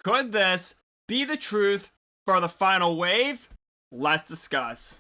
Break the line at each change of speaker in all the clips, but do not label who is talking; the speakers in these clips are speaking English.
Could this be the truth for the final wave? Let's discuss.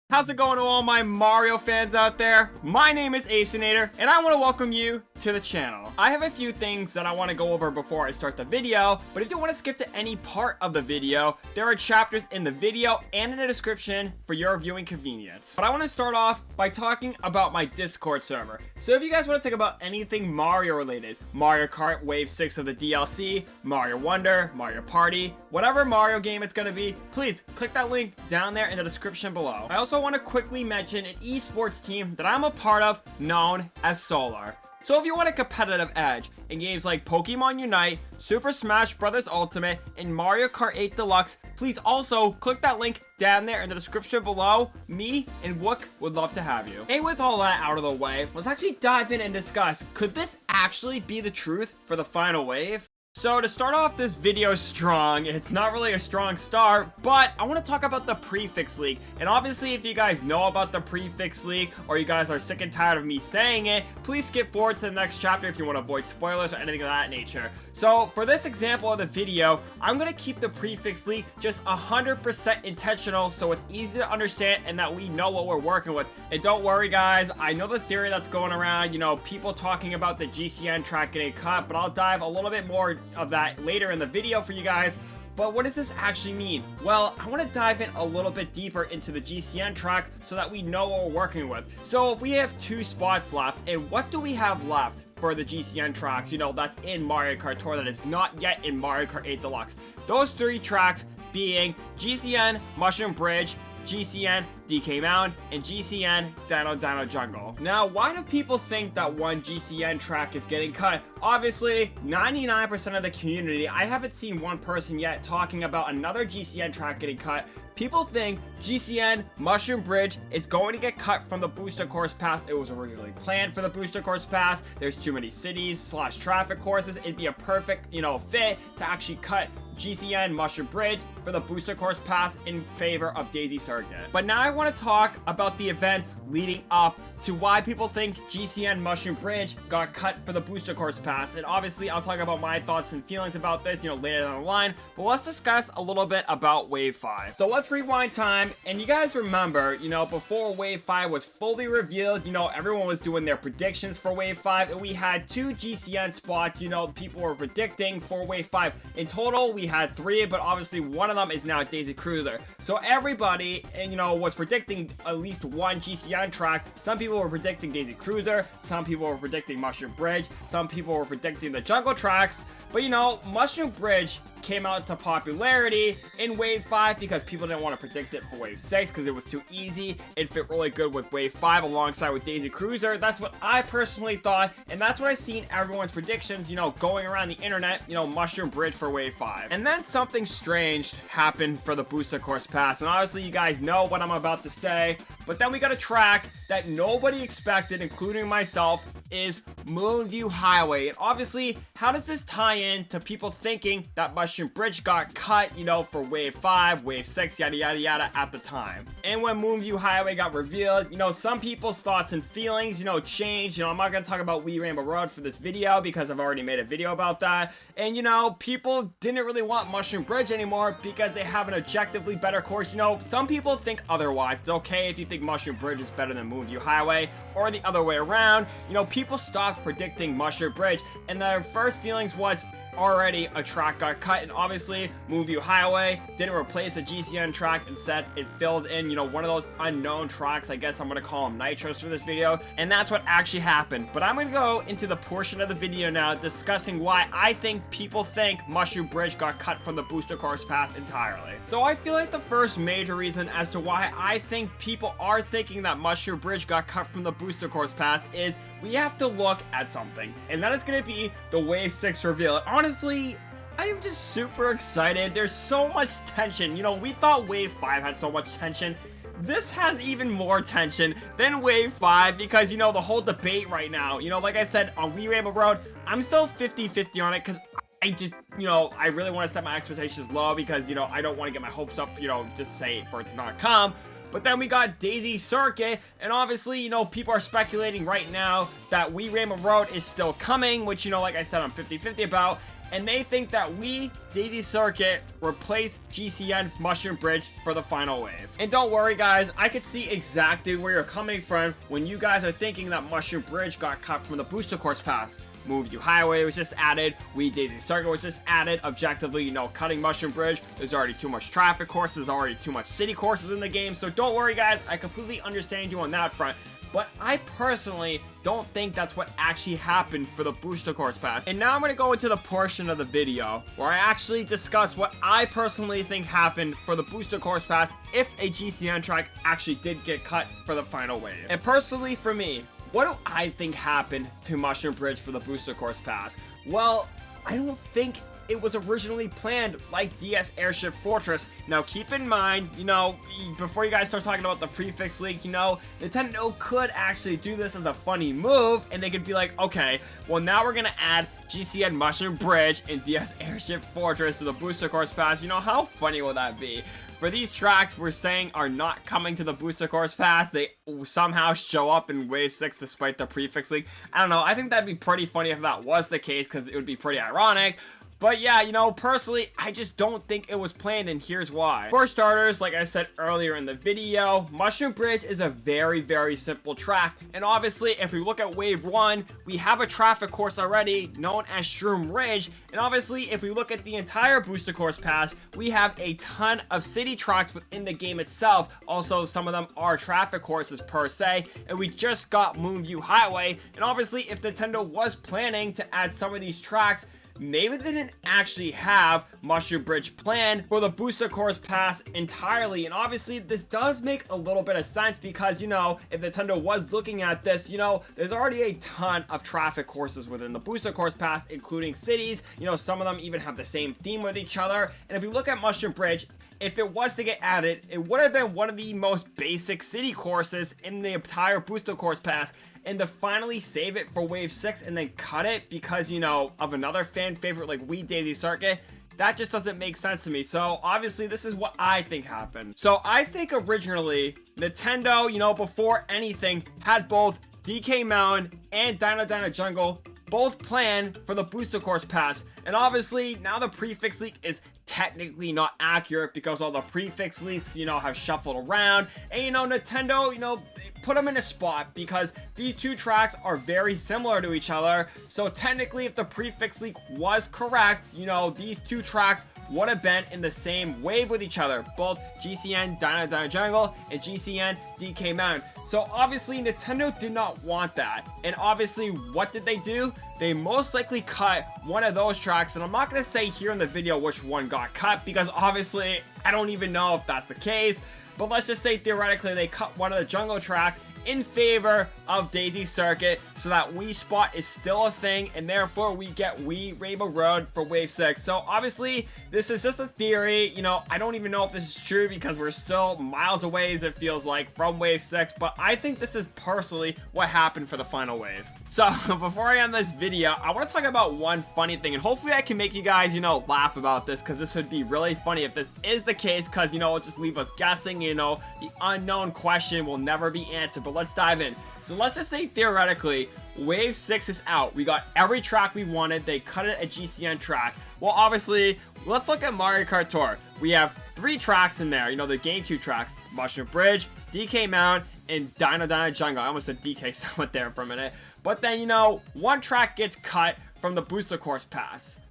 How's it going to all my Mario fans out there? My name is xXaceinater, and I want to welcome you to the channel. I have a few things that I want to go over before I start the video, but if you want to skip to any part of the video, there are chapters in the video and in the description for your viewing convenience. But I want to start off by talking about my Discord server. So if you guys want to talk about anything Mario related, Mario Kart Wave 6 of the DLC, Mario Wonder, Mario Party, whatever Mario game it's going to be, please click that link down there in the description below. I also want to quickly mention an esports team that I'm a part of known as Solar. So if you want a competitive edge in games like Pokemon Unite, Super Smash Bros. Ultimate, and Mario Kart 8 Deluxe, please also click that link down there in the description below. Me and Wook would love to have you. And with all that out of the way, let's actually dive in and discuss, could this actually be the truth for the final wave? So to start off this video strong, it's not really a strong start, but I want to talk about the Prefix leak. And obviously if you guys know about the Prefix leak, or you guys are sick and tired of me saying it, please skip forward to the next chapter if you want to avoid spoilers or anything of that nature. So for this example of the video, I'm going to keep the Prefix leak just 100% intentional so it's easy to understand and that we know what we're working with. And don't worry guys, I know the theory that's going around, you know, people talking about the GCN track getting cut, but I'll dive a little bit more of that later in the video for you guys. But what does this actually mean? Well, I want to dive in a little bit deeper into the GCN tracks so that we know what we're working with. So if we have 2 spots left, and what do we have left for the GCN tracks, you know, that's in Mario Kart Tour that is not yet in Mario Kart 8 Deluxe? Those 3 tracks being GCN Mushroom Bridge, GCN DK Mountain, and GCN Dino Jungle. Now, why do people think that one GCN track is getting cut? Obviously, 99% of the community, I haven't seen one person yet talking about another GCN track getting cut. People think GCN Mushroom Bridge is going to get cut from the Booster Course Pass. It was originally planned for the Booster Course Pass. There's too many cities / traffic courses. It'd be a perfect, you know, fit to actually cut GCN Mushroom Bridge for the Booster Course Pass in favor of Daisy Circuit. But now I want to talk about the events leading up to why people think GCN Mushroom Bridge got cut for the Booster Course Pass. And obviously I'll talk about my thoughts and feelings about this, you know, later down the line. But let's discuss a little bit about Wave 5. So let's rewind time, and you guys remember, you know, before Wave 5 was fully revealed, you know, everyone was doing their predictions for Wave 5, and we had 2 GCN spots, you know, people were predicting for Wave 5. In total, we had 3, but obviously one of them is now Daisy Cruiser. So everybody, and you know, was predicting at least one GCN track. Some people were predicting Daisy Cruiser, some people were predicting Mushroom Bridge, some people were predicting the jungle tracks. But you know, Mushroom Bridge came out to popularity in Wave 5 because people didn't want to predict it for Wave 6 because it was too easy. It fit really good with Wave 5 alongside with Daisy Cruiser. That's what I personally thought, and that's what I seen everyone's predictions, you know, going around the internet, you know, Mushroom Bridge for Wave 5. And then something strange happened for the Booster Course Pass, and obviously you guys know what I'm about to say, but then we got a track that nobody expected, including myself, is Moonview Highway. And obviously, how does this tie in to people thinking that Mushroom Bridge got cut, you know, for Wave 5, Wave 6, yada yada yada at the time? And when Moonview Highway got revealed, you know, some people's thoughts and feelings, you know, changed. You know, I'm not gonna talk about Wee Rainbow Road for this video because I've already made a video about that. And you know, people didn't really want Mushroom Bridge anymore because they have an objectively better course. You know, some people think otherwise. It's okay if you think Mushroom Bridge is better than Moonview Highway, or the other way around. You know, people stopped predicting Mushroom Bridge, and their first feelings was already a track got cut, and obviously Moonview Highway didn't replace a GCN track. Instead, it filled in, you know, one of those unknown tracks. I guess I'm gonna call them nitros for this video, and that's what actually happened. But I'm gonna go into the portion of the video now discussing why I think people think Mushroom Bridge got cut from the Booster Course Pass entirely. So I feel like the first major reason as to why I think people are thinking that Mushroom Bridge got cut from the Booster Course Pass is we have to look at something, and that is going to be the Wave 6 reveal. Honestly, I am just super excited. There's so much tension. You know, we thought Wave 5 had so much tension. This has even more tension than Wave 5 because, you know, the whole debate right now, you know, like I said, on Wee Rainbow Road, I'm still 50-50 on it because I just, you know, I really want to set my expectations low because, you know, I don't want to get my hopes up, you know, just say for it to not come. But then we got Daisy Circuit, and obviously, you know, people are speculating right now that Wee Rainbow Road is still coming, which, you know, like I said, I'm 50-50 about. and they think that we, Daisy Circuit, replaced GCN Mushroom Bridge for the final wave. And don't worry guys, I could see exactly where you're coming from when you guys are thinking that Mushroom Bridge got cut from the Booster Course Pass. Move You Highway was just added, We Daisy Circuit was just added. Objectively, you know, cutting Mushroom Bridge, there's already too much traffic course, there's already too much city courses in the game, so don't worry guys, I completely understand you on that front. But I personally don't think that's what actually happened for the Booster Course Pass. And now I'm going to go into the portion of the video where I actually discuss what I personally think happened for the Booster Course Pass if a GCN track actually did get cut for the final wave. And personally for me, what do I think happened to Mushroom Bridge for the Booster Course Pass? Well, I don't think it was originally planned like DS Airship Fortress. Now keep in mind, you know, before you guys start talking about the prefix leak, you know, Nintendo could actually do this as a funny move, and they could be like, okay, well now we're gonna add GCN Mushroom Bridge and DS Airship Fortress to the Booster Course Pass. You know, how funny will that be? For these tracks we're saying are not coming to the Booster Course Pass, they somehow show up in Wave 6 despite the prefix leak. I don't know, I think that'd be pretty funny if that was the case, because it would be pretty ironic. But yeah, you know, personally, I just don't think it was planned, and here's why. For starters, like I said earlier in the video, Mushroom Bridge is a very, very simple track. And obviously, if we look at Wave 1, we have a traffic course already known as Shroom Ridge. And obviously, if we look at the entire Booster Course Pass, we have a ton of city tracks within the game itself. Also, some of them are traffic courses per se. And we just got Moonview Highway. And obviously, if Nintendo was planning to add some of these tracks, maybe they didn't actually have Mushroom Bridge planned for the Booster Course Pass entirely. And obviously this does make a little bit of sense because, you know, if Nintendo was looking at this, you know, there's already a ton of traffic courses within the Booster Course Pass, including cities. You know, some of them even have the same theme with each other. And if you look at Mushroom Bridge, if it was to get added, it would have been one of the most basic city courses in the entire Booster Course Pass. And to finally save it for Wave 6 and then cut it because, you know, of another fan favorite like We Daisy Circuit, that just doesn't make sense to me. So obviously this is what I think happened. So I think originally Nintendo, you know, before anything, had both DK Mountain and Dino Jungle both planned for the Booster Course Pass. And obviously now the prefix leak is technically not accurate because all the prefix leaks, you know, have shuffled around. And, you know, Nintendo, you know, put them in a spot because these two tracks are very similar to each other. So technically, if the prefix leak was correct, you know, these two tracks would have been in the same wave with each other, both GCN Dino Jungle and GCN DK Mountain. So obviously Nintendo did not want that. And obviously what did they do? They most likely cut one of those tracks, and I'm not going to say here in the video which one got cut because obviously I don't even know if that's the case. But let's just say theoretically they cut one of the jungle tracks in favor of Daisy Circuit so that Wii Spot is still a thing, and therefore we get Wii Rainbow Road for Wave 6. So obviously this is just a theory. You know, I don't even know if this is true because we're still miles away, as it feels like, from Wave 6, but I think this is personally what happened for the final wave. So before I end this video, I want to talk about one funny thing, and hopefully I can make you guys, you know, laugh about this because this would be really funny if this is the case, because, you know, it'll just leave us guessing. You know, the unknown question will never be answered. But let's dive in. So let's just say theoretically Wave 6 is out. We got every track we wanted. They cut it a GCN track. Well, obviously, let's look at Mario Kart Tour. We have 3 tracks in there. You know, the GameCube tracks: Mushroom Bridge, DK Mountain, and Dino Jungle. I almost said DK somewhat there for a minute. But then, you know, one track gets cut from the Booster Course Pass.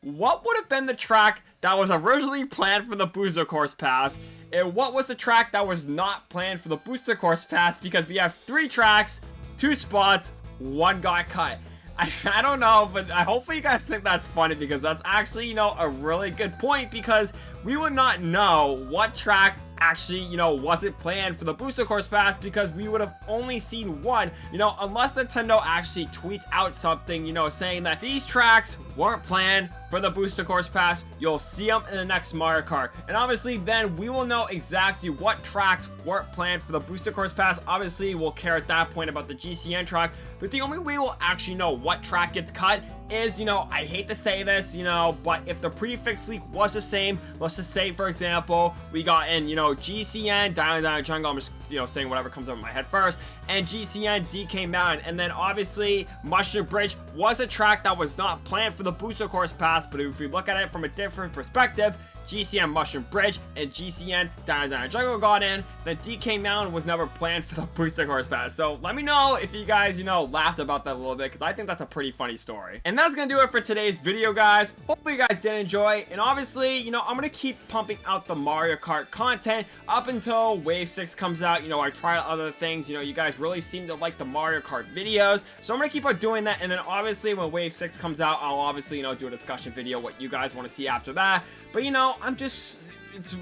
What would have been the track that was originally planned for the Booster Course Pass? And what was the track that was not planned for the Booster Course Pass? Because we have 3 tracks, 2 spots, 1 got cut. I don't know, but hopefully you guys think that's funny because that's actually, you know, a really good point, because we would not know what track actually, you know, wasn't planned for the Booster Course Pass because we would have only seen one, you know, unless Nintendo actually tweets out something, you know, saying that these tracks weren't planned for the Booster Course Pass. You'll see them in the next Mario Kart, and obviously then we will know exactly what tracks weren't planned for the Booster Course Pass. Obviously we'll care at that point about the GCN track, but the only way we'll actually know what track gets cut is, you know, I hate to say this, you know, but if the prefix leak was the same, let's just say, for example, we got in, you know, GCN Dino Jungle, I'm just, you know, saying whatever comes up in my head first, and GCN DK Mountain, and then obviously Mushroom Bridge was a track that was not planned for the Booster Course Pass, Pass, but if we look at it from a different perspective, GCN Mushroom Bridge and GCN Dino Jungle got in, then DK Mountain was never planned for the Booster Course Pass. So let me know if you guys, laughed about that a little bit, because I think that's a pretty funny story. And that's gonna do it for today's video, guys. Hopefully you guys did enjoy, and obviously, I'm gonna keep pumping out the Mario Kart content up until Wave 6 comes out. I try out other things. You guys really seem to like the Mario Kart videos, so I'm gonna keep on doing that, and then obviously when Wave 6 comes out, I'll obviously, do a discussion video, what you guys want to see after that. But it's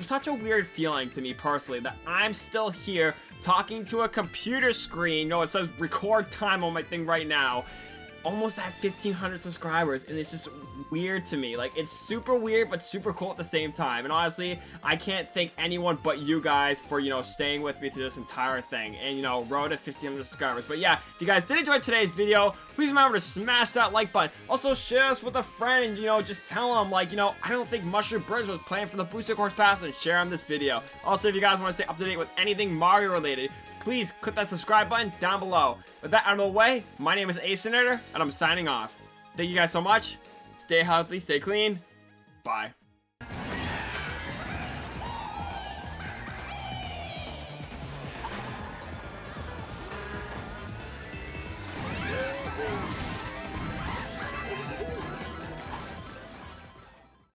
such a weird feeling to me personally that I'm still here talking to a computer screen. It says record time on my thing right now. Almost at 1,500 subscribers, and it's just weird to me. Like, it's super weird but super cool at the same time. And honestly, I can't thank anyone but you guys for staying with me through this entire thing, and road to 1,500 subscribers. But yeah, if you guys did enjoy today's video, please remember to smash that like button. Also share this with a friend, and just tell them, like, I don't think Mushroom Bridge was planned for the Booster Course Pass, and share them this video. Also, if you guys want to stay up to date with anything Mario related, please click that subscribe button down below. With that out of the way, my name is xXaceinater, and I'm signing off. Thank you guys so much. Stay healthy, stay clean. Bye.